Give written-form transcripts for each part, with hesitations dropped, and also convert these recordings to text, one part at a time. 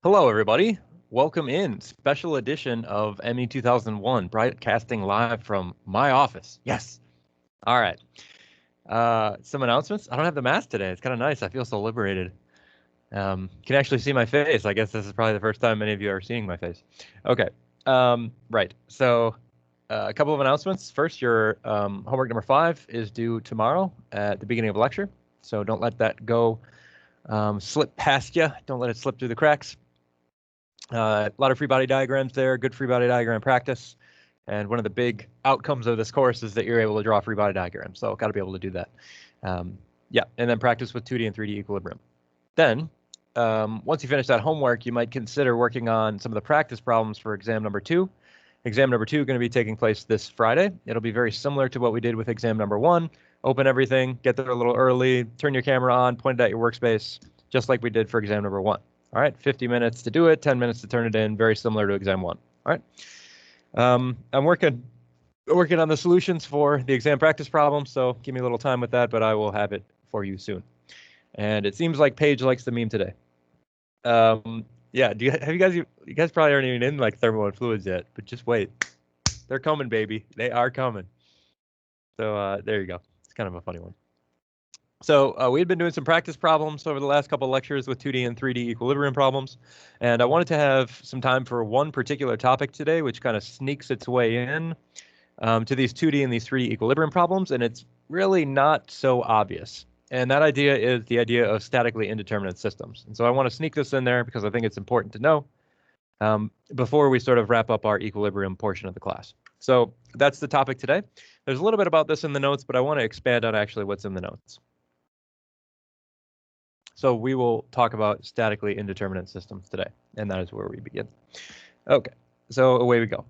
Hello, everybody. Welcome in. Special edition of ME2001, broadcasting live from my office. Yes. All right. Some announcements. I don't have the mask today. It's kind of nice. I feel so liberated. Can actually see my face. I guess this is probably the first time many of you are seeing my face. Okay. Right. So a couple of announcements. First, your homework number 5 is due tomorrow at the beginning of lecture. So don't let that go slip past you. Don't let it slip through the cracks. A lot of free body diagrams there, good free body diagram practice. And one of the big outcomes of this course is that you're able to draw free body diagrams. So got to be able to do that. Yeah, and then practice with 2D and 3D equilibrium. Then, once you finish that homework, you might consider working on some of the practice problems for exam number 2. Exam number 2 is going to be taking place this Friday. It'll be very similar to what we did with exam number 1. Open everything, get there a little early, turn your camera on, point it at your workspace, just like we did for exam number 1. All right, 50 minutes to do it, 10 minutes to turn it in, very similar to exam 1. All right. I'm working on the solutions for the exam practice problem, so give me a little time with that, but I will have it for you soon. And it seems like Paige likes the meme today. Yeah, you guys probably aren't even in like thermo and fluids yet, but just wait. They're coming, baby. They are coming. So there you go. It's kind of a funny one. So we had been doing some practice problems over the last couple of lectures with 2D and 3D equilibrium problems, and I wanted to have some time for one particular topic today, which kind of sneaks its way in to these 2D and these 3D equilibrium problems, and it's really not so obvious. And that idea is the idea of statically indeterminate systems. And so I want to sneak this in there because I think it's important to know before we sort of wrap up our equilibrium portion of the class. So that's the topic today. There's a little bit about this in the notes, but I want to expand on actually what's in the notes. So we will talk about statically indeterminate systems today, and that is where we begin. Okay, so away we go.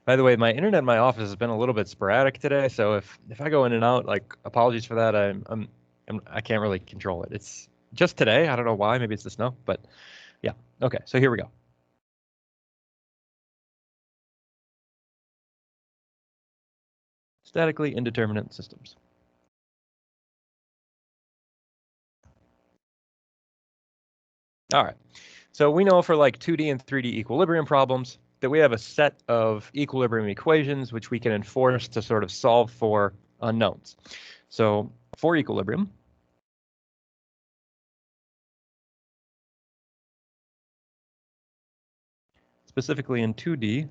By the way, my internet in my office has been a little bit sporadic today, so if I go in and out, like, apologies for that. I can't really control it. It's just today. I don't know why. Maybe it's the snow, but yeah. Okay, so here we go. Statically indeterminate systems. All right. So we know for like 2D and 3D equilibrium problems that we have a set of equilibrium equations which we can enforce to sort of solve for unknowns. So for equilibrium, specifically in 2D,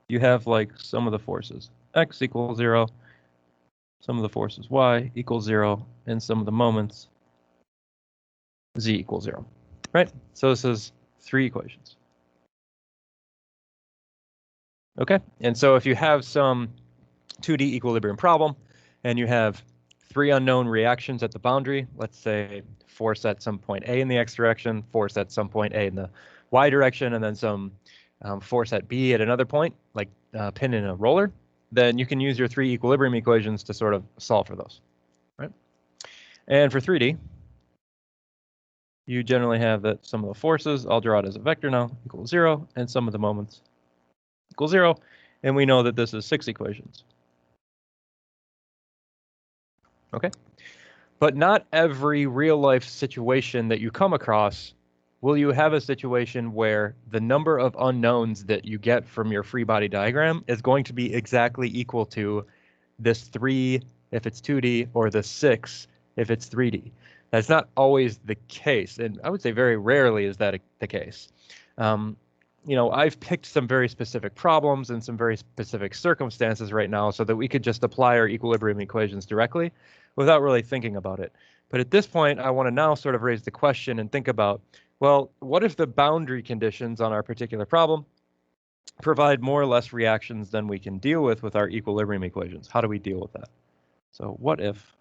you have like sum of the forces. X equals 0, sum of the forces y equals 0, and sum of the moments z equals 0, right? So this is 3 equations. Okay, and so if you have some 2D equilibrium problem and you have 3 unknown reactions at the boundary, let's say force at some point A in the x direction, force at some point A in the y direction, and then some force at B at another point, like a pin in a roller, then you can use your 3 equilibrium equations to sort of solve for those, right? And for 3D, you generally have that sum of the forces, I'll draw it as a vector now, equals 0, and sum of the moments equals 0, and we know that this is 6 equations. Okay, but not every real life situation that you come across will you have a situation where the number of unknowns that you get from your free body diagram is going to be exactly equal to this 3 if it's 2D or the 6 if it's 3D. That's not always the case, and I would say very rarely is that the case. You know, I've picked some very specific problems and some very specific circumstances right now so that we could just apply our equilibrium equations directly without really thinking about it. But at this point, I want to now sort of raise the question and think about, well, what if the boundary conditions on our particular problem provide more or less reactions than we can deal with our equilibrium equations? How do we deal with that? So what if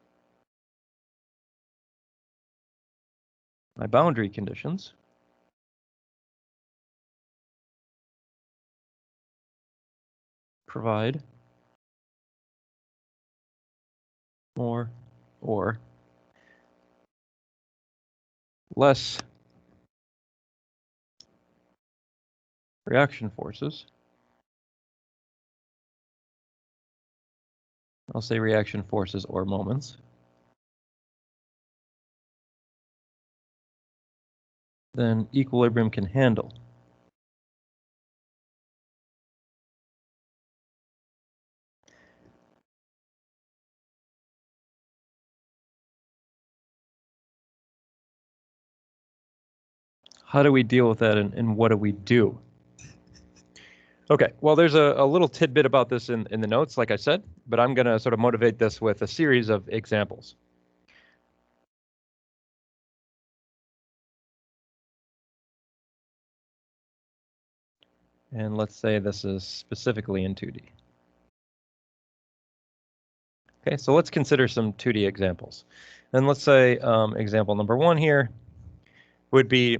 my boundary conditions provide more or less reaction forces? I'll say reaction forces or moments than equilibrium can handle. How do we deal with that, and what do we do? Okay, well, there's a little tidbit about this in the notes, like I said, but I'm going to sort of motivate this with a series of examples. And let's say this is specifically in 2D. Okay, so let's consider some 2D examples. And let's say example number 1 here would be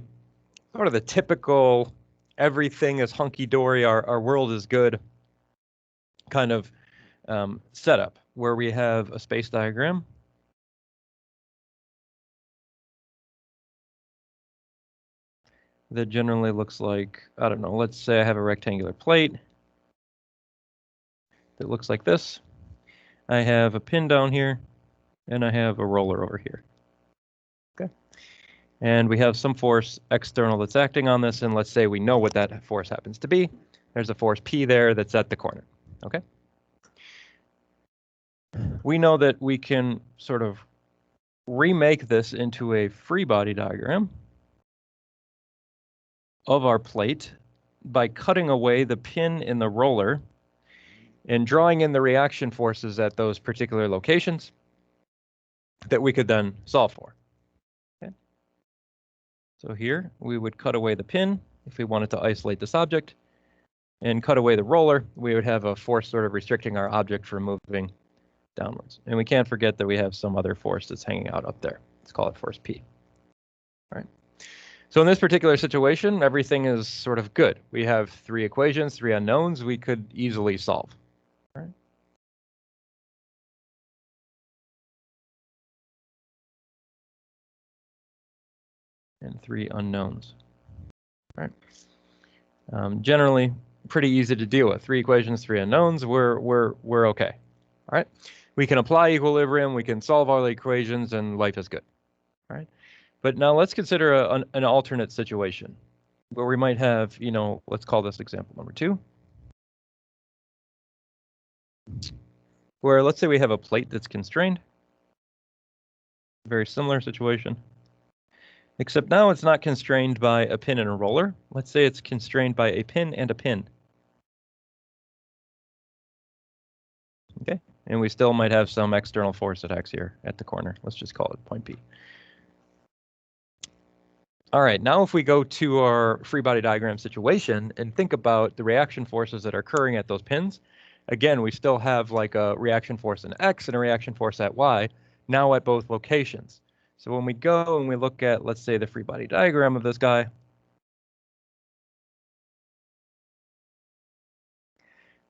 sort of the typical everything is hunky-dory, our world is good kind of setup, where we have a space diagram that generally looks like, I don't know, let's say I have a rectangular plate that looks like this. I have a pin down here, and I have a roller over here. Okay. And we have some force external that's acting on this, and let's say we know what that force happens to be. There's a force P there that's at the corner. Okay. We know that we can sort of remake this into a free body diagram of our plate by cutting away the pin in the roller and drawing in the reaction forces at those particular locations that we could then solve for. Okay. So here we would cut away the pin if we wanted to isolate this object, and cut away the roller. We would have a force sort of restricting our object from moving downwards. And we can't forget that we have some other force that's hanging out up there. Let's call it force P. All right. So in this particular situation, everything is sort of good. We have 3 equations, 3 unknowns we could easily solve. All right. And 3 unknowns. All right. Generally, pretty easy to deal with. 3 equations, 3 unknowns. We're okay. All right. We can apply equilibrium. We can solve all the equations, and life is good. All right. But now let's consider an alternate situation where we might have, let's call this example number 2, where let's say we have a plate that's constrained. Very similar situation, except now it's not constrained by a pin and a roller. Let's say it's constrained by a pin and a pin. Okay, and we still might have some external force that acts here at the corner. Let's just call it point P. All right, now if we go to our free body diagram situation and think about the reaction forces that are occurring at those pins, again, we still have like a reaction force in X and a reaction force at Y, now at both locations. So when we go and we look at, let's say, the free body diagram of this guy,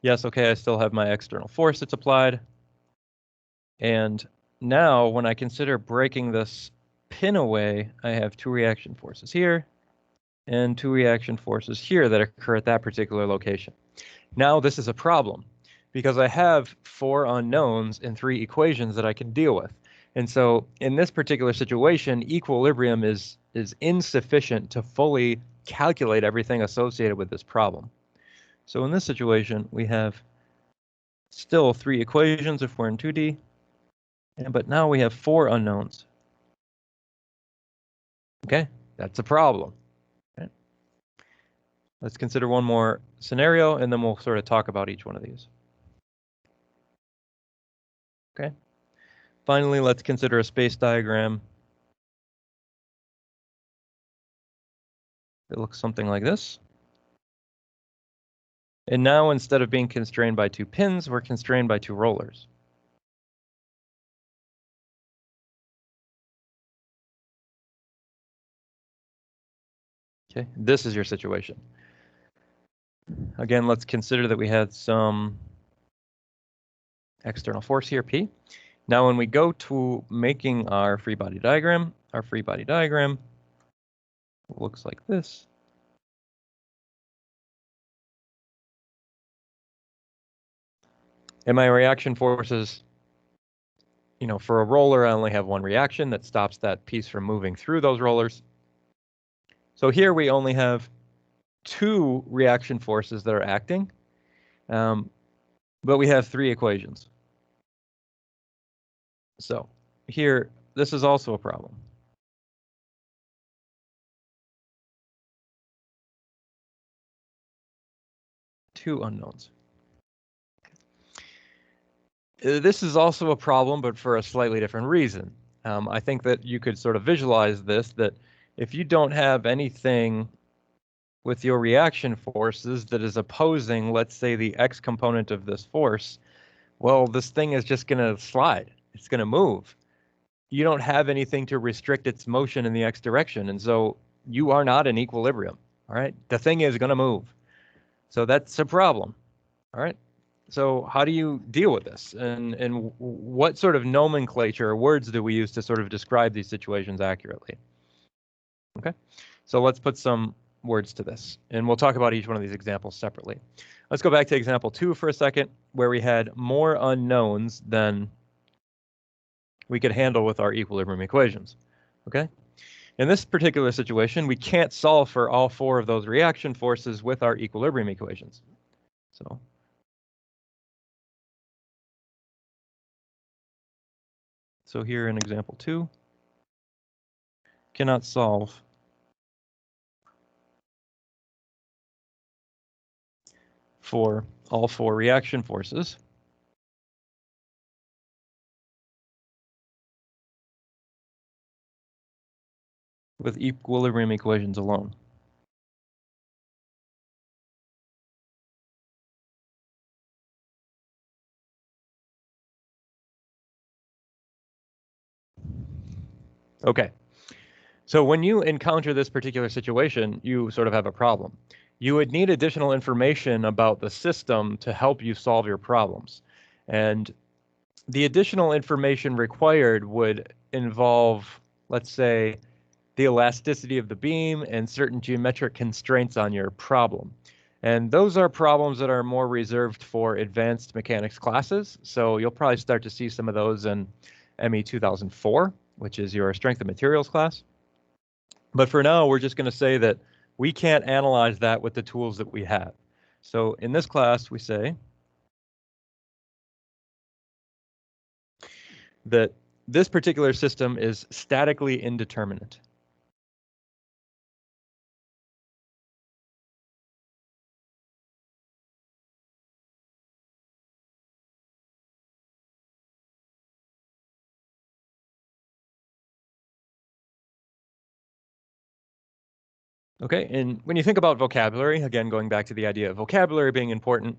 yes, okay, I still have my external force that's applied. And now when I consider breaking this pin away, I have 2 reaction forces here and 2 reaction forces here that occur at that particular location. Now this is a problem because I have 4 unknowns and 3 equations that I can deal with. And so in this particular situation, equilibrium is insufficient to fully calculate everything associated with this problem. So in this situation, we have still 3 equations if we're in 2D, but now we have 4 unknowns. Okay, that's a problem. Okay. Let's consider one more scenario, and then we'll sort of talk about each one of these. Okay. Finally, let's consider a space diagram that looks something like this. And now instead of being constrained by 2 pins, we're constrained by 2 rollers. Okay, this is your situation. Again, let's consider that we had some external force here, P. Now when we go to making our free body diagram looks like this. And my reaction forces, for a roller, I only have 1 reaction that stops that piece from moving through those rollers. So here we only have two reaction forces that are acting, but we have three equations. So here, this is also a problem. Two unknowns. This is also a problem, but for a slightly different reason. I think that you could sort of visualize this, that if you don't have anything with your reaction forces that is opposing, let's say, the x component of this force, well, this thing is just going to slide. It's going to move. You don't have anything to restrict its motion in the x direction, and so you are not in equilibrium. All right, the thing is going to move. So that's a problem. All right. So how do you deal with this? And what sort of nomenclature or words do we use to sort of describe these situations accurately? Okay, so let's put some words to this, and we'll talk about each one of these examples separately. Let's go back to example 2 for a second, where we had more unknowns than we could handle with our equilibrium equations. Okay, in this particular situation, we can't solve for all four of those reaction forces with our equilibrium equations. So here in example 2, cannot solve for all four reaction forces with equilibrium equations alone. Okay, so when you encounter this particular situation, you sort of have a problem. You would need additional information about the system to help you solve your problems. And the additional information required would involve, let's say, the elasticity of the beam and certain geometric constraints on your problem. And those are problems that are more reserved for advanced mechanics classes. So you'll probably start to see some of those in ME2004, which is your strength of materials class. But for now, we're just going to say that we can't analyze that with the tools that we have. So in this class, we say that this particular system is statically indeterminate. Okay, and when you think about vocabulary, again, going back to the idea of vocabulary being important,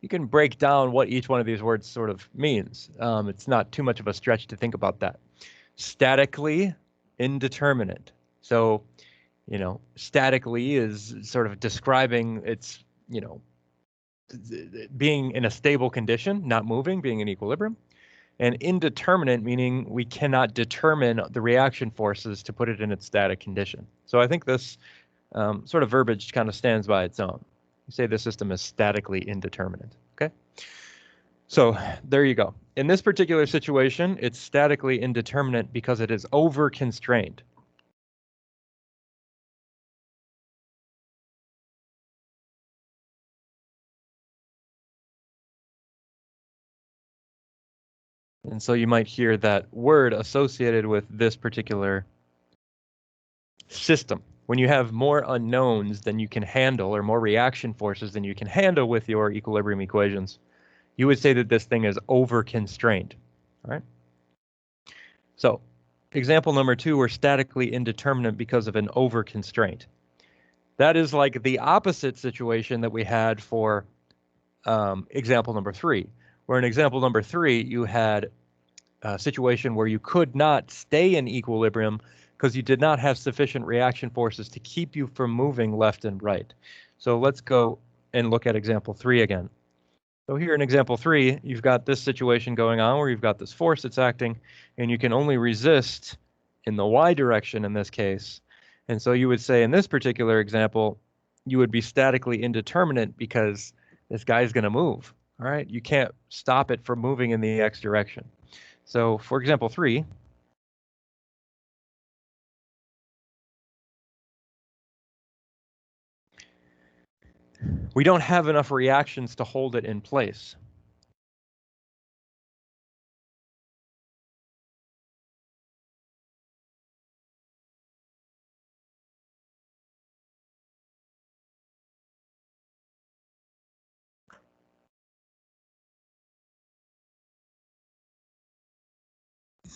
you can break down what each one of these words sort of means. It's not too much of a stretch to think about that. Statically indeterminate. So, statically is sort of describing its, being in a stable condition, not moving, being in equilibrium. And indeterminate meaning we cannot determine the reaction forces to put it in its static condition. So I think this sort of verbiage kind of stands by its own. You say the system is statically indeterminate, okay? So there you go. In this particular situation, it's statically indeterminate because it is over-constrained. And so you might hear that word associated with this particular system. When you have more unknowns than you can handle, or more reaction forces than you can handle with your equilibrium equations, you would say that this thing is over-constrained, all right? So example number 2, we're statically indeterminate because of an over-constraint. That is like the opposite situation that we had for example number 3, where in example number 3, you had a situation where you could not stay in equilibrium because you did not have sufficient reaction forces to keep you from moving left and right. So let's go and look at example 3 again. So here in example 3, you've got this situation going on where you've got this force that's acting, and you can only resist in the y direction in this case. And so you would say in this particular example, you would be statically indeterminate because this guy is going to move. All right, you can't stop it from moving in the x direction. So for example 3, we don't have enough reactions to hold it in place.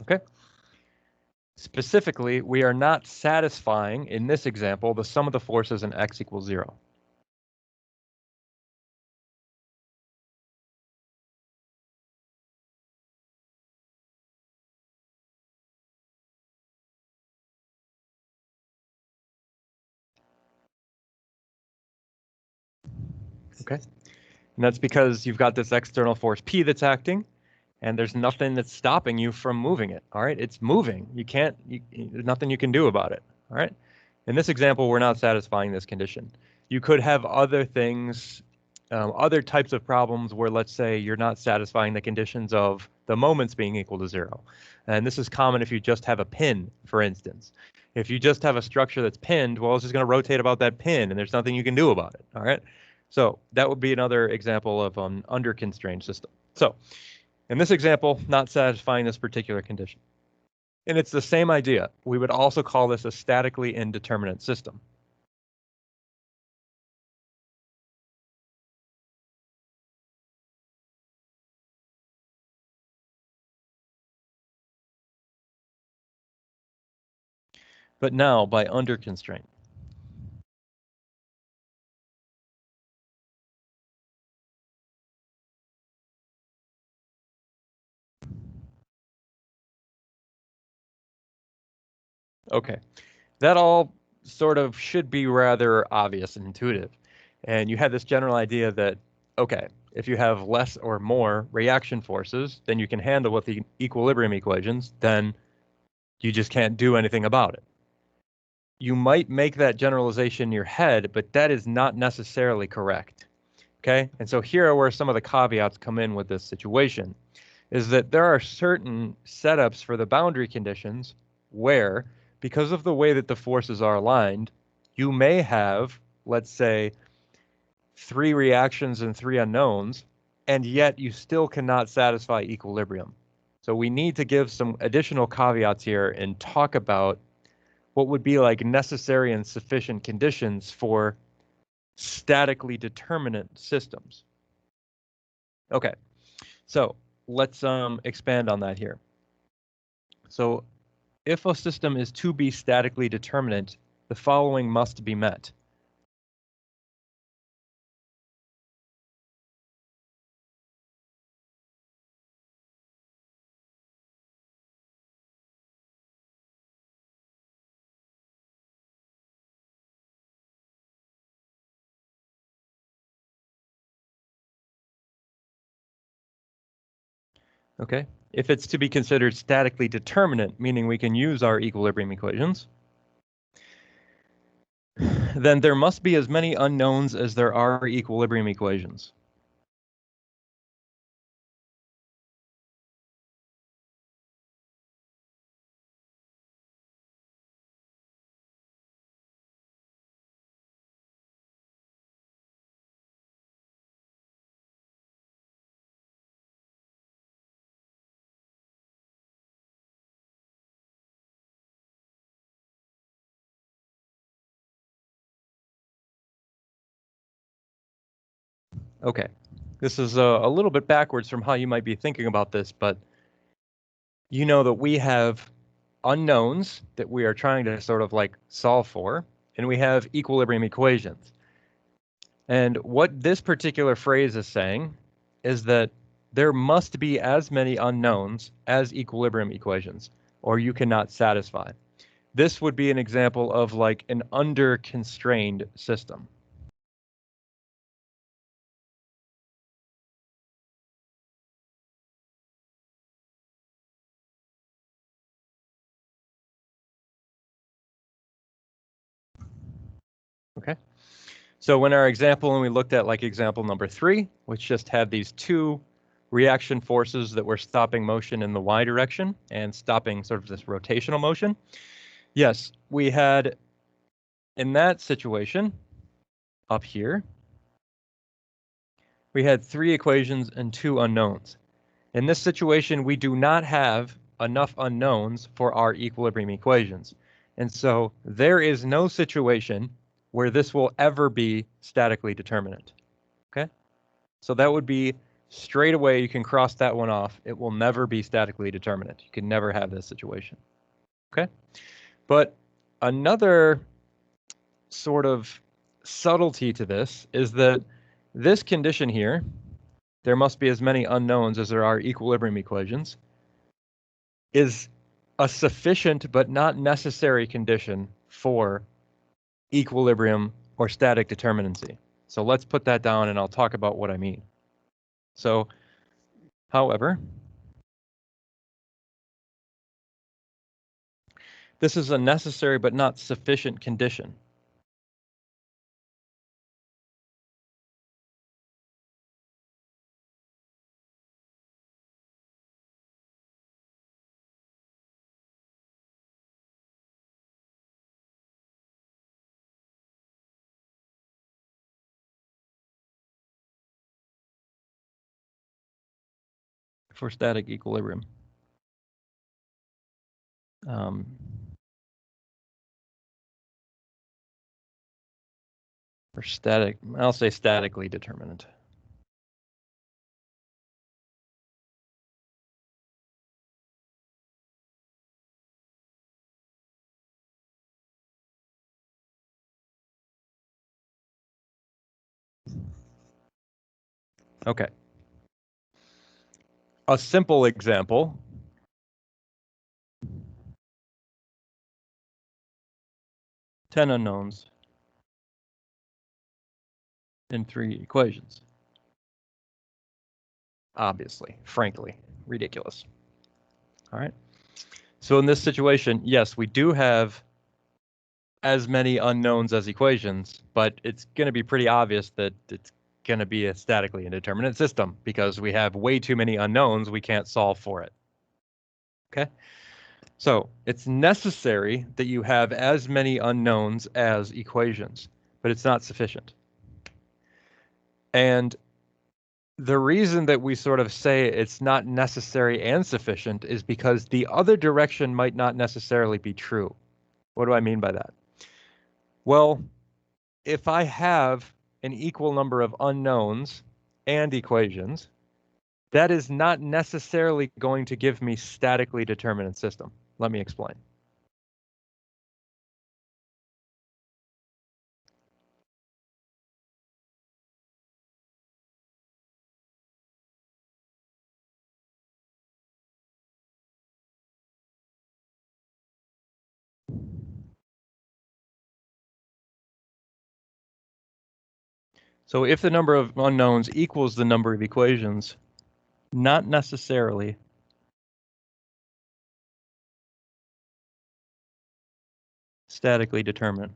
Okay. Specifically, we are not satisfying, in this example, the sum of the forces in x equals 0. Okay. And that's because you've got this external force P that's acting, and there's nothing that's stopping you from moving it. All right, it's moving. There's nothing you can do about it. All right. In this example, we're not satisfying this condition. You could have other things, other types of problems where, let's say, you're not satisfying the conditions of the moments being equal to 0. And this is common if you just have a pin, for instance. If you just have a structure that's pinned, well, it's just going to rotate about that pin, and there's nothing you can do about it. All right. So that would be another example of an under-constrained system. So in this example, not satisfying this particular condition. And it's the same idea. We would also call this a statically indeterminate system. But now by under constraint. Okay, that all sort of should be rather obvious and intuitive. And you had this general idea that, okay, if you have less or more reaction forces than you can handle with the equilibrium equations, then you just can't do anything about it. You might make that generalization in your head, but that is not necessarily correct. Okay, and so here are where some of the caveats come in with this situation, is that there are certain setups for the boundary conditions where, because of the way that the forces are aligned, you may have, let's say, 3 reactions and 3 unknowns, and yet you still cannot satisfy equilibrium. So we need to give some additional caveats here and talk about what would be like necessary and sufficient conditions for statically determinate systems. Okay, so let's expand on that here. So if a system is to be statically determinate, the following must be met. Okay, if it's to be considered statically determinate, meaning we can use our equilibrium equations, then there must be as many unknowns as there are equilibrium equations. Okay, this is a little bit backwards from how you might be thinking about this, but you know that we have unknowns that we are trying to sort of like solve for, and we have equilibrium equations. And what this particular phrase is saying is that there must be as many unknowns as equilibrium equations, or you cannot satisfy. This would be an example of like an under-constrained system. Okay. So when our example, when we looked at like example number 3, which just had these 2 reaction forces that were stopping motion in the y direction and stopping sort of this rotational motion. Yes, we had in that situation up here, we had 3 equations and 2 unknowns. In this situation, we do not have enough unknowns for our equilibrium equations. And so there is no situation where this will ever be statically determinate. Okay? So that would be straight away, you can cross that one off. It will never be statically determinate. You can never have this situation. Okay? But another sort of subtlety to this is that this condition here, there must be as many unknowns as there are equilibrium equations, is a sufficient but not necessary condition for equilibrium or static determinacy. So let's put that down and I'll talk about what I mean. So, however, this is a necessary but not sufficient condition. For static equilibrium. For static, I'll say statically determinate. Okay. A simple example. Ten unknowns in 3 equations. Obviously, frankly, ridiculous. All right. So in this situation, yes, we do have as many unknowns as equations, but it's going to be pretty obvious that it's going to be a statically indeterminate system because we have way too many unknowns. We can't solve for it. Okay. So it's necessary that you have as many unknowns as equations, but it's not sufficient. And the reason that we sort of say it's not necessary and sufficient is because the other direction might not necessarily be true. What do I mean by that? Well, if I have an equal number of unknowns and equations, that is not necessarily going to give me statically determinate system. Let me explain. So if the number of unknowns equals the number of equations, not necessarily statically determinate.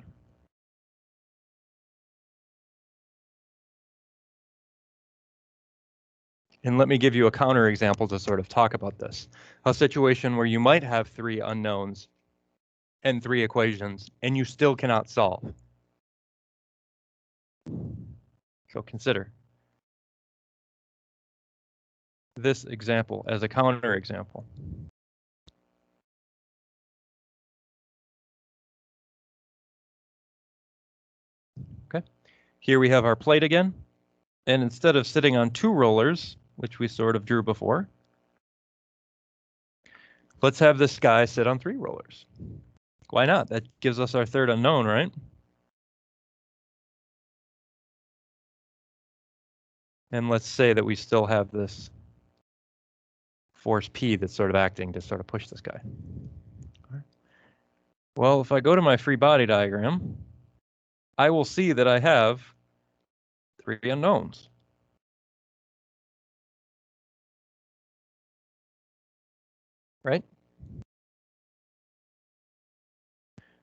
And let me give you a counterexample to sort of talk about this. A situation where you might have 3 unknowns and 3 equations, and you still cannot solve. So consider this example as a counterexample. Okay, here we have our plate again, and instead of sitting on 2 rollers, which we sort of drew before, let's have this guy sit on 3 rollers. Why not? That gives us our third unknown, right? And let's say that we still have this force P that's sort of acting to sort of push this guy. Well, if I go to my free body diagram, I will see that I have 3 unknowns. Right?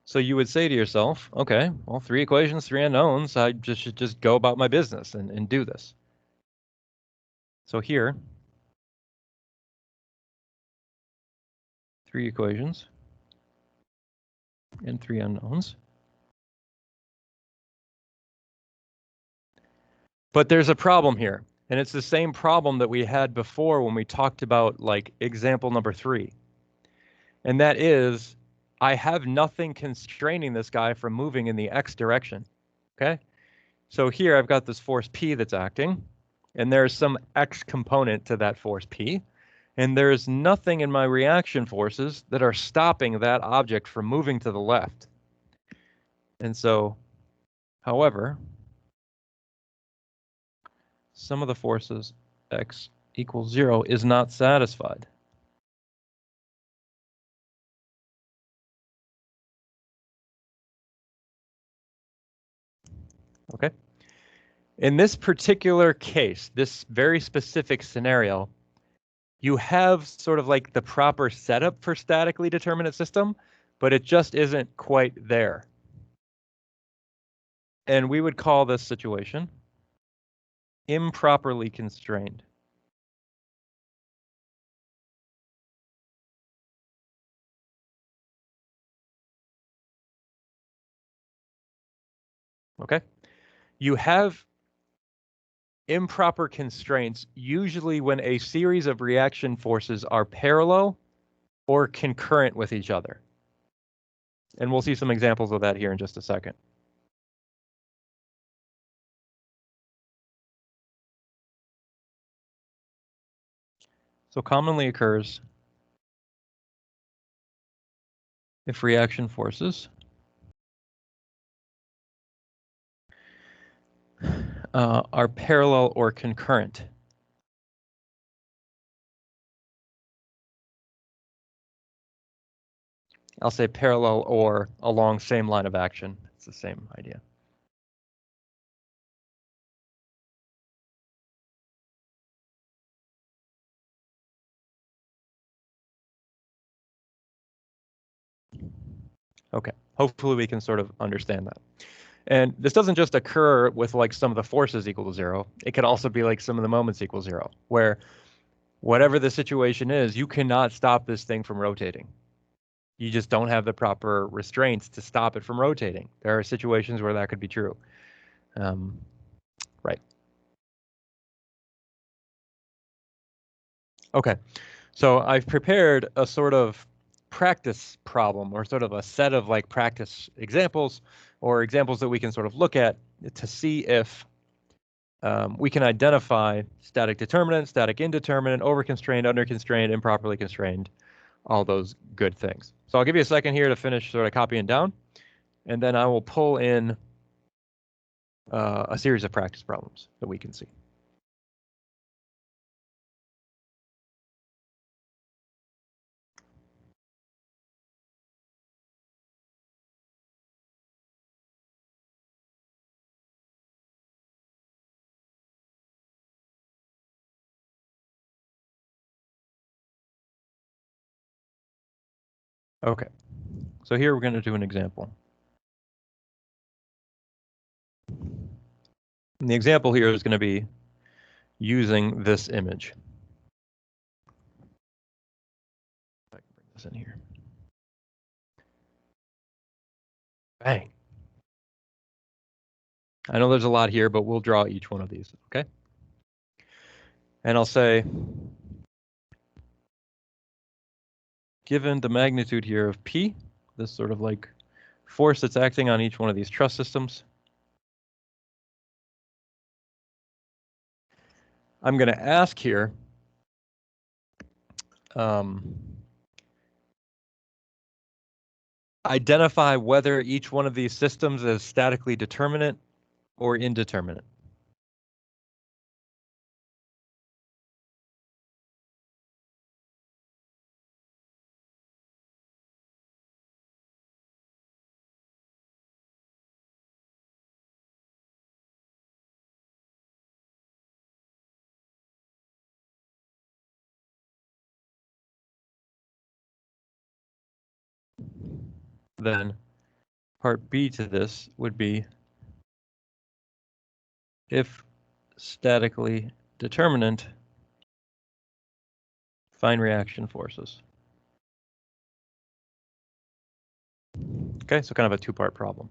So you would say to yourself, okay, well, 3 equations, 3 unknowns, I should just go about my business and do this. So here, 3 equations and 3 unknowns. But there's a problem here. And it's the same problem that we had before when we talked about like example number 3. And that is, I have nothing constraining this guy from moving in the x direction, okay? So here I've got this force P that's acting, and there's some x component to that force P, and there's nothing in my reaction forces that are stopping that object from moving to the left. And so, however, sum of the forces x equals 0 is not satisfied. Okay? In this particular case, this very specific scenario, you have sort of like the proper setup for statically determinate system, but it just isn't quite there. And we would call this situation improperly constrained. Okay? You have improper constraints usually when a series of reaction forces are parallel or concurrent with each other. And we'll see some examples of that here in just a second. So commonly occurs if reaction forces are parallel or concurrent. I'll say parallel or along same line of action. It's the same idea. Okay, hopefully we can sort of understand that. And this doesn't just occur with like some of the forces equal to 0. It could also be like some of the moments equal 0, where whatever the situation is, you cannot stop this thing from rotating. You just don't have the proper restraints to stop it from rotating. There are situations where that could be true. Right. Okay, so I've prepared a sort of practice problem, or sort of a set of like practice examples, or examples that we can sort of look at to see if we can identify static determinant, static indeterminate, overconstrained, underconstrained, improperly constrained, all those good things. So I'll give you a second here to finish sort of copying down, and then I will pull in a series of practice problems that we can see. Okay, so here we're going to do an example. And the example here is going to be using this image. I can bring this in here. Bang. I know there's a lot here, but we'll draw each one of these, okay? And I'll say, given the magnitude here of P, this sort of like force that's acting on each one of these truss systems, I'm going to ask here, identify whether each one of these systems is statically determinate or indeterminate. Then part B to this would be if statically determinant, find reaction forces. Okay, so kind of a two-part problem.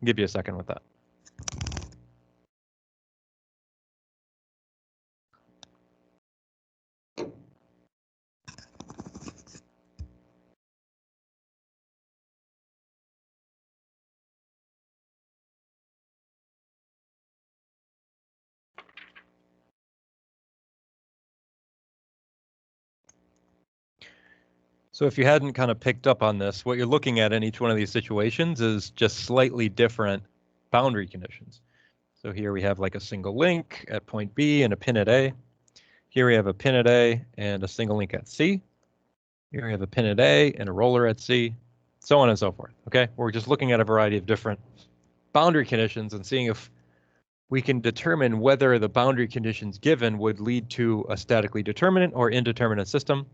I'll give you a second with that. So if you hadn't kind of picked up on this, what you're looking at in each one of these situations is just slightly different boundary conditions. So here we have like a single link at point B and a pin at A. Here we have a pin at A and a single link at C. Here we have a pin at A and a roller at C, so on and so forth. Okay, we're just looking at a variety of different boundary conditions and seeing if we can determine whether the boundary conditions given would lead to a statically determinate or indeterminate system,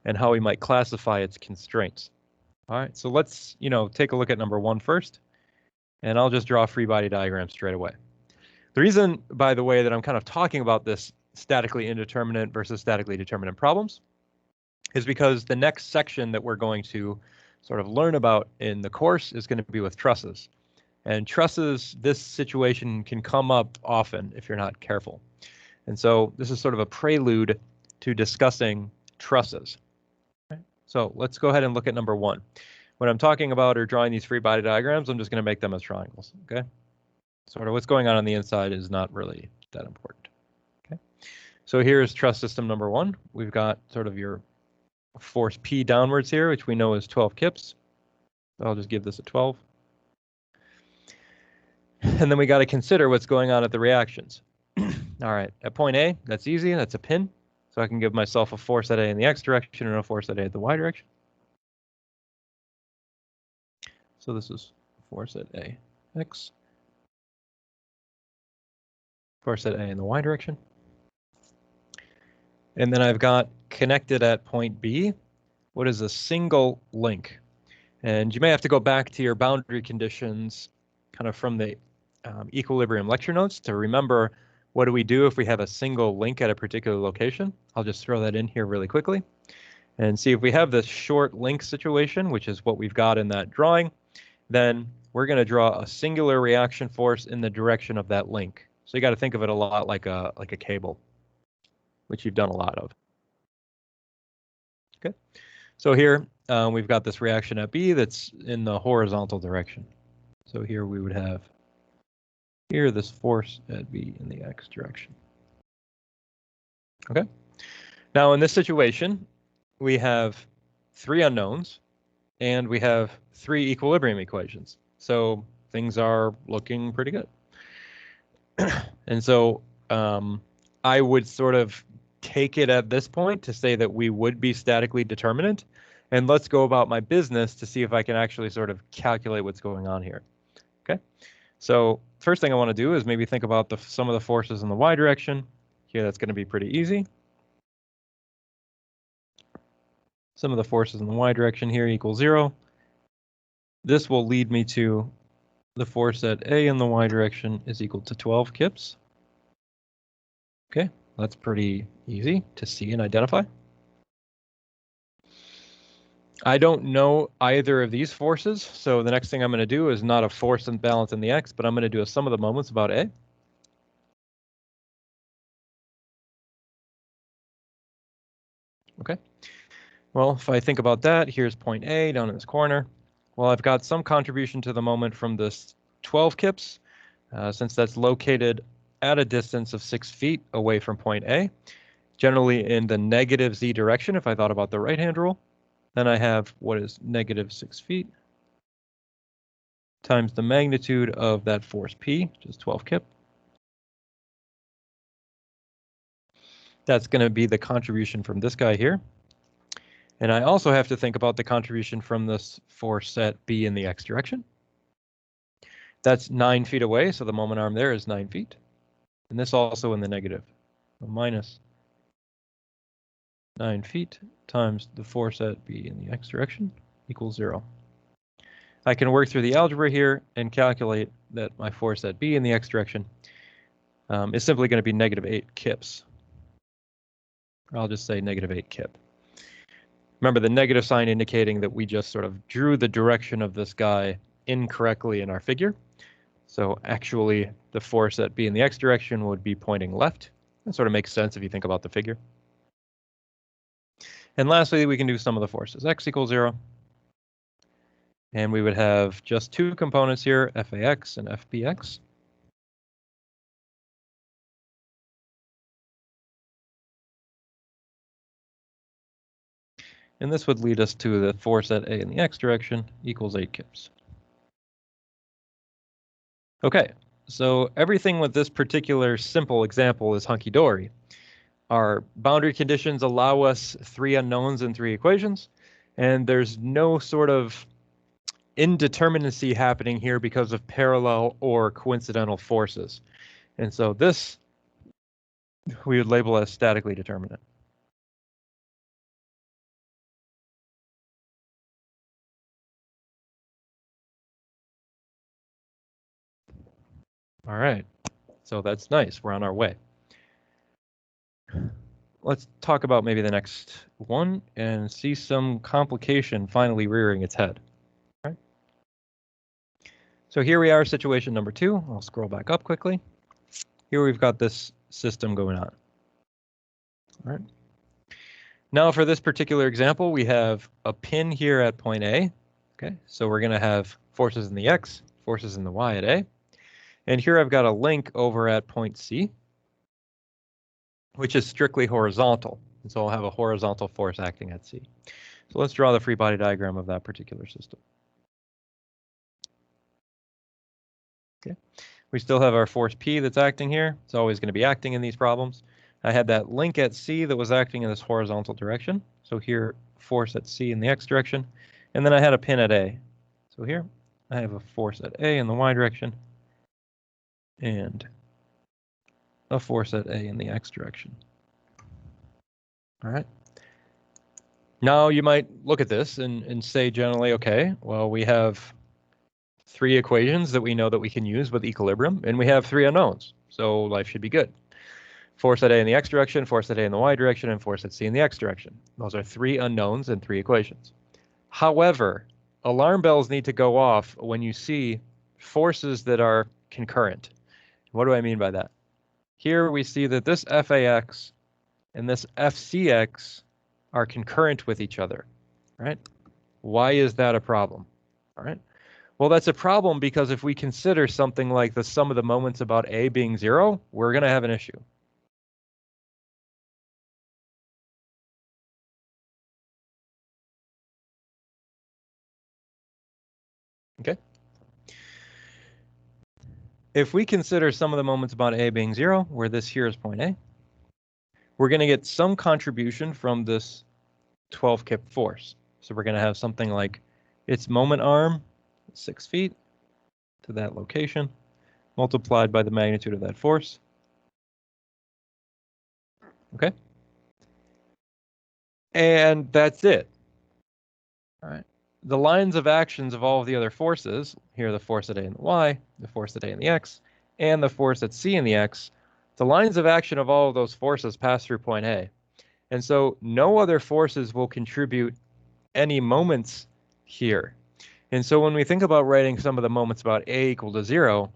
and how we might classify its constraints. All right, so let's take a look at number 1 first, and I'll just draw a free body diagram straight away. The reason, by the way, that I'm kind of talking about this statically indeterminate versus statically determinate problems is because the next section that we're going to sort of learn about in the course is going to be with trusses. And trusses, this situation can come up often if you're not careful. And so this is sort of a prelude to discussing trusses. So let's go ahead and look at number 1. When I'm talking about or drawing these free body diagrams, I'm just going to make them as triangles, okay? Sort of what's going on the inside is not really that important, okay? So here's truss system number 1. We've got sort of your force P downwards here, which we know is 12 kips. So I'll just give this a 12. And then we got to consider what's going on at the reactions. All right, at point A, that's easy, that's a pin. So I can give myself a force at A in the X direction and a force at A at the Y direction. So this is force at A, X. Force at A in the Y direction. And then I've got connected at point B, what is a single link? And you may have to go back to your boundary conditions kind of from the equilibrium lecture notes to remember what do we do if we have a single link at a particular location. I'll just throw that in here really quickly and see if we have this short link situation, which is what we've got in that drawing, then we're going to draw a singular reaction force in the direction of that link. So you got to think of it a lot like a cable, which you've done a lot of. Okay, so here we've got this reaction at B that's in the horizontal direction. So here we would have here this force at B in the X direction. Okay, now in this situation, we have 3 unknowns and we have 3 equilibrium equations. So things are looking pretty good. And so I would sort of take it at this point to say that we would be statically determinate. And let's go about my business to see if I can actually sort of calculate what's going on here. Okay, so first thing I want to do is maybe think about some of the forces in the Y direction. Here, that's going to be pretty easy. Some of the forces in the Y direction here equal 0. This will lead me to the force at A in the Y direction is equal to 12 kips. Okay, that's pretty easy to see and identify. I don't know either of these forces, so the next thing I'm going to do is not a force and balance in the X, but I'm going to do a sum of the moments about A. Okay, well, if I think about that, here's point A down in this corner. Well, I've got some contribution to the moment from this 12 kips, since that's located at a distance of 6 feet away from point A, generally in the negative Z direction, if I thought about the right-hand rule. Then I have what is negative 6 feet times the magnitude of that force P, which is 12 kip. That's going to be the contribution from this guy here. And I also have to think about the contribution from this force at B in the X direction. That's 9 feet away, so the moment arm there is 9 feet. And this also in the negative, so minus 9 feet times the force at B in the X direction equals 0. I can work through the algebra here and calculate that my force at B in the X direction is simply going to be negative 8 kips. I'll just say negative 8 kip. Remember the negative sign indicating that we just sort of drew the direction of this guy incorrectly in our figure. So actually the force at B in the X direction would be pointing left. That sort of makes sense if you think about the figure. And lastly, we can do sum of the forces. X equals 0. And we would have just 2 components here, FAX and FBX. And this would lead us to the force at A in the x direction equals 8 kips. Okay, so everything with this particular simple example is hunky-dory. Our boundary conditions allow us 3 unknowns and 3 equations, and there's no sort of indeterminacy happening here because of parallel or coincidental forces. And so this we would label as statically determinate. All right, so that's nice. We're on our way. Let's talk about maybe the next one and see some complication finally rearing its head. All right. So here we are, situation number 2. I'll scroll back up quickly. Here we've got this system going on. All right. Now for this particular example, we have a pin here at point A. Okay, so we're going to have forces in the x, forces in the y at A. And here I've got a link over at point C, which is strictly horizontal. And so I'll have a horizontal force acting at C. So let's draw the free body diagram of that particular system. Okay, we still have our force P that's acting here. It's always going to be acting in these problems. I had that link at C that was acting in this horizontal direction. So here, force at C in the x direction. And then I had a pin at A. So here, I have a force at A in the y direction and a force at A in the x direction. All right. Now you might look at this and say generally, okay, well, we have 3 equations that we know that we can use with equilibrium, and we have 3 unknowns. So life should be good. Force at A in the x direction, force at A in the y direction, and force at C in the x direction. Those are 3 unknowns and 3 equations. However, alarm bells need to go off when you see forces that are concurrent. What do I mean by that? Here we see that this FAX and this FCX are concurrent with each other, right? Why is that a problem? All right. Well, that's a problem because if we consider something like the sum of the moments about A being 0, we're going to have an issue. Okay. If we consider some of the moments about A being 0, where this here is point A, we're going to get some contribution from this 12 kip force. So we're going to have something like its moment arm, 6 feet to that location, multiplied by the magnitude of that force. Okay. And that's it. All right. The lines of actions of all of the other forces, here the force at A in the y, the force at A in the x, and the force at C in the x, the lines of action of all of those forces pass through point A. And so no other forces will contribute any moments here. And so when we think about writing some of the moments about A equal to 0,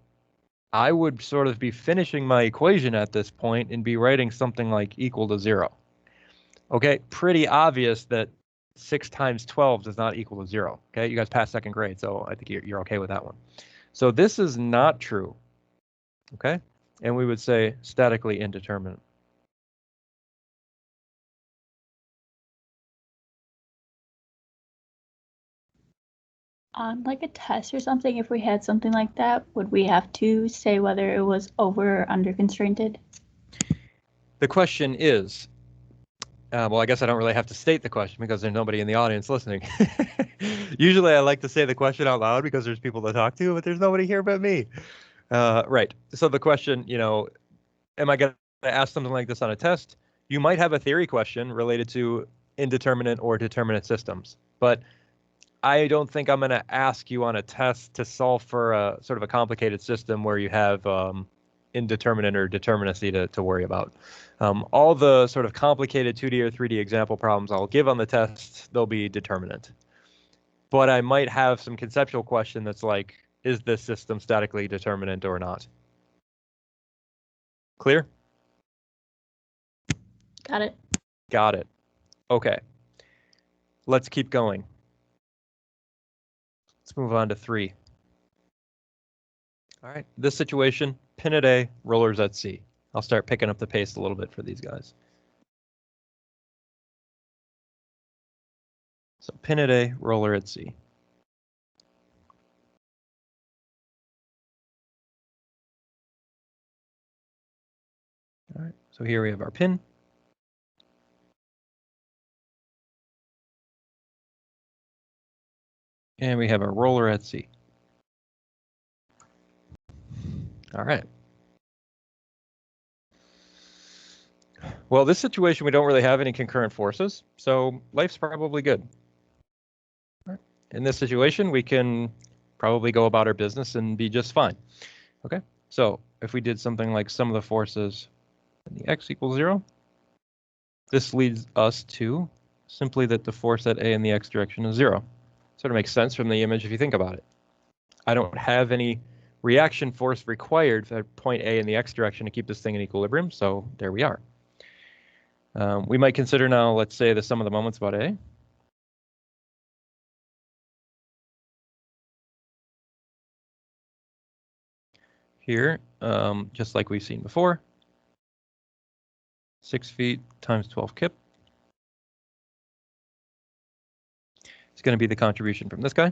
I would sort of be finishing my equation at this point and be writing something like equal to 0. Okay, pretty obvious that 6 times 12 does not equal to 0. Okay, you guys passed 2nd grade, so I think you're okay with that one. So this is not true. Okay, and we would say statically indeterminate. On like a test or something, if we had something like that, would we have to say whether it was over or under constrained? The question is, well, I guess I don't really have to state the question because there's nobody in the audience listening. Usually I like to say the question out loud because there's people to talk to, but there's nobody here but me. Right. So the question, you know, am I going to ask something like this on a test? You might have a theory question related to indeterminate or determinate systems, but I don't think I'm going to ask you on a test to solve for a sort of a complicated system where you have indeterminate or determinacy to worry about. All the sort of complicated 2D or 3D example problems I'll give on the test, they'll be determinate. But I might have some conceptual question that's like, is this system statically determinate or not? Clear? Got it. Got it. Okay. Let's keep going. Let's move on to 3. All right, this situation, pin at A, rollers at C. I'll start picking up the pace a little bit for these guys. So pin at A, roller at C. All right, so here we have our pin. And we have our roller at C. All right. Well, this situation, we don't really have any concurrent forces, so life's probably good. In this situation, we can probably go about our business and be just fine. Okay, so if we did something like sum of the forces in the x equals 0, this leads us to simply that the force at A in the x direction is 0. Sort of makes sense from the image if you think about it. I don't have any reaction force required at point A in the x direction to keep this thing in equilibrium, so there we are. We might consider now, let's say, the sum of the moments about A. Here, just like we've seen before, 6 feet times 12 kip. It's going to be the contribution from this guy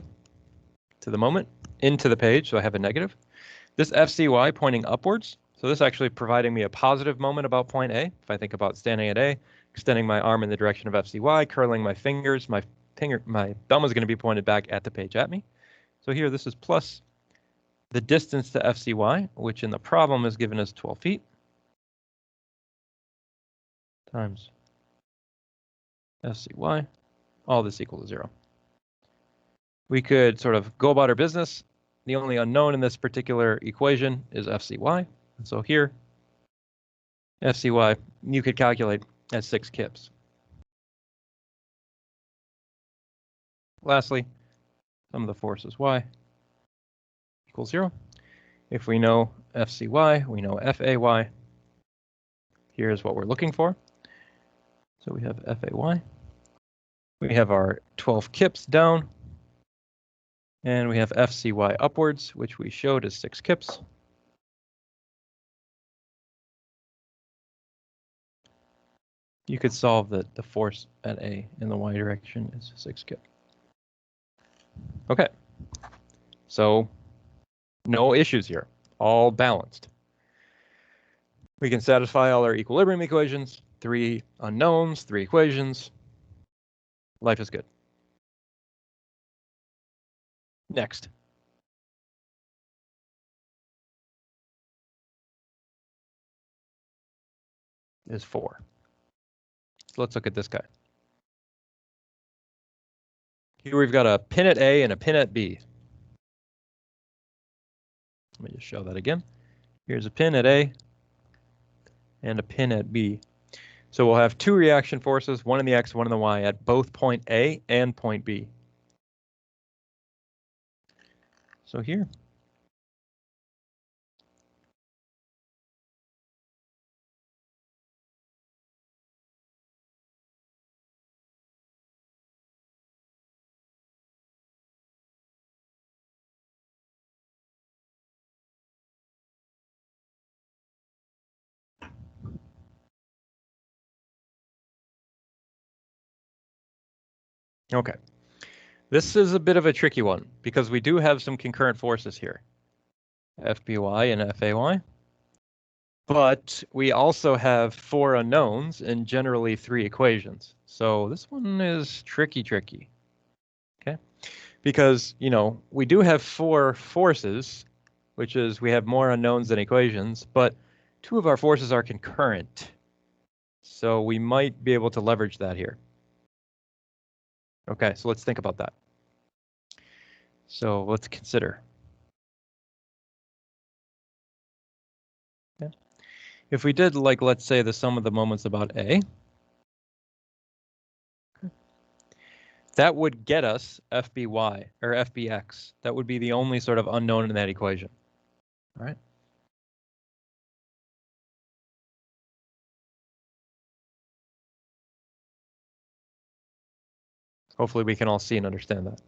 to the moment into the page, so I have a negative. This FCY pointing upwards, so this actually providing me a positive moment about point A. If I think about standing at A, extending my arm in the direction of FCY, curling my fingers, my thumb is going to be pointed back at the page at me. So here this is plus the distance to FCY, which in the problem is given as 12 feet, times FCY, all this equal to 0. We could sort of go about our business. The only unknown in this particular equation is FCY. And so here, FCY, you could calculate as 6 kips. Lastly, sum of the forces Y equals 0. If we know FCY, we know FAY. Here's what we're looking for. So we have FAY. We have our 12 kips down. And we have FCY upwards, which we showed as 6 kips. You could solve that the force at A in the Y direction is 6 kip. Okay, so no issues here, all balanced. We can satisfy all our equilibrium equations, 3 unknowns, 3 equations. Life is good. Next. Is 4. So let's look at this guy. Here we've got a pin at A and a pin at B. Let me just show that again. Here's a pin at A and a pin at B. So we'll have 2 reaction forces, one in the X, one in the Y, at both point A and point B. So here. Okay. This is a bit of a tricky one because we do have some concurrent forces here, FBY and FAY. But we also have 4 unknowns and generally 3 equations. So this one is tricky. Okay? Because, you know, we do have 4 forces, which is we have more unknowns than equations, but 2 of our forces are concurrent. So we might be able to leverage that here. Okay, so let's think about that. So let's consider. Okay. If we did, like, let's say the sum of the moments about A, that would get us FBY or FBX. That would be the only sort of unknown in that equation. All right. Hopefully we can all see and understand that.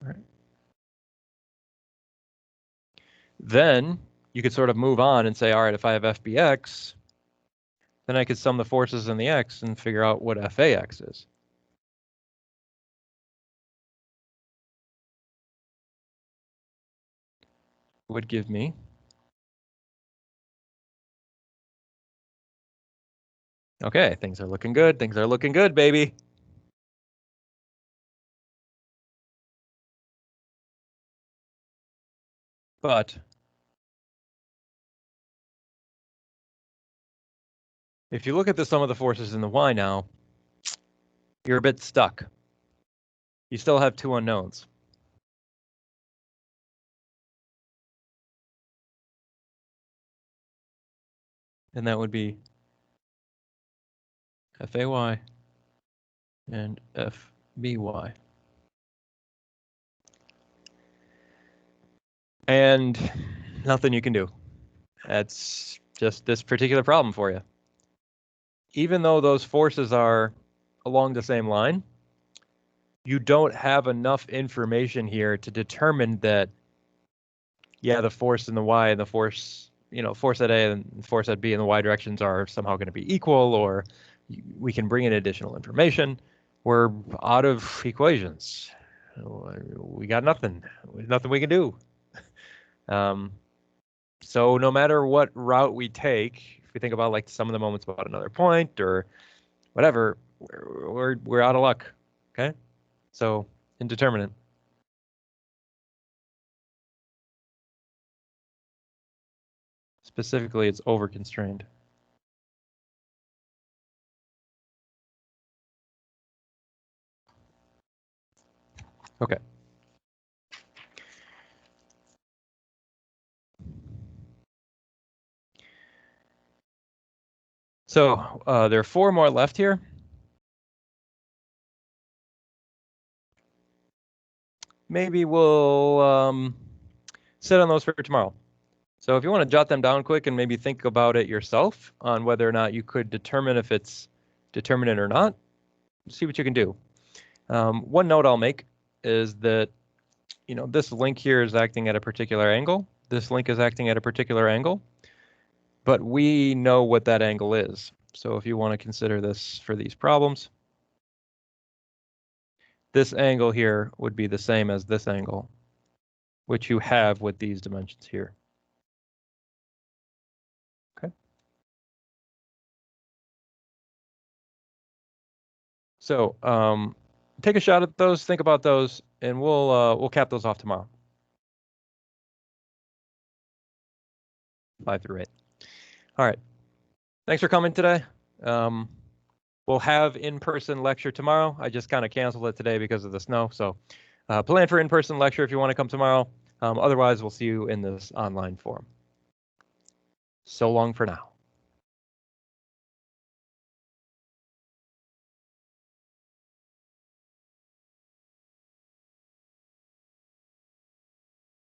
All right. Then you could sort of move on and say, all right, if I have FBX, then I could sum the forces in the x and figure out what FAX is. Would give me okay, things are looking good. Things are looking good, baby. But if you look at the sum of the forces in the y now, you're a bit stuck. You still have two unknowns. And that would be FAY and FBY. And nothing you can do. That's just this particular problem for you. Even though those forces are along the same line, you don't have enough information here to determine that, yeah, the force in the y and the force, force at A and force at B in the y directions are somehow going to be equal, or we can bring in additional information. We're out of equations. We got nothing. There's nothing we can do. So no matter what route we take, if we think about like some of the moments about another point or whatever, we're out of luck. Okay, so indeterminate. Specifically, it's over-constrained. Okay. So there are four more left here. Maybe we'll sit on those for tomorrow. So if you want to jot them down quick and maybe think about it yourself on whether or not you could determine if it's determinate or not, see what you can do. One note I'll make is that, this link here is acting at a particular angle. This link is acting at a particular angle, but we know what that angle is. So if you want to consider this for these problems, this angle here would be the same as this angle, which you have with these dimensions here. Okay. So take a shot at those, think about those, and we'll cap those off tomorrow. 5 through 8. All right. Thanks for coming today. We'll have in-person lecture tomorrow. I just kind of canceled it today because of the snow. So plan for in-person lecture if you want to come tomorrow. Otherwise, we'll see you in this online forum. So long for now.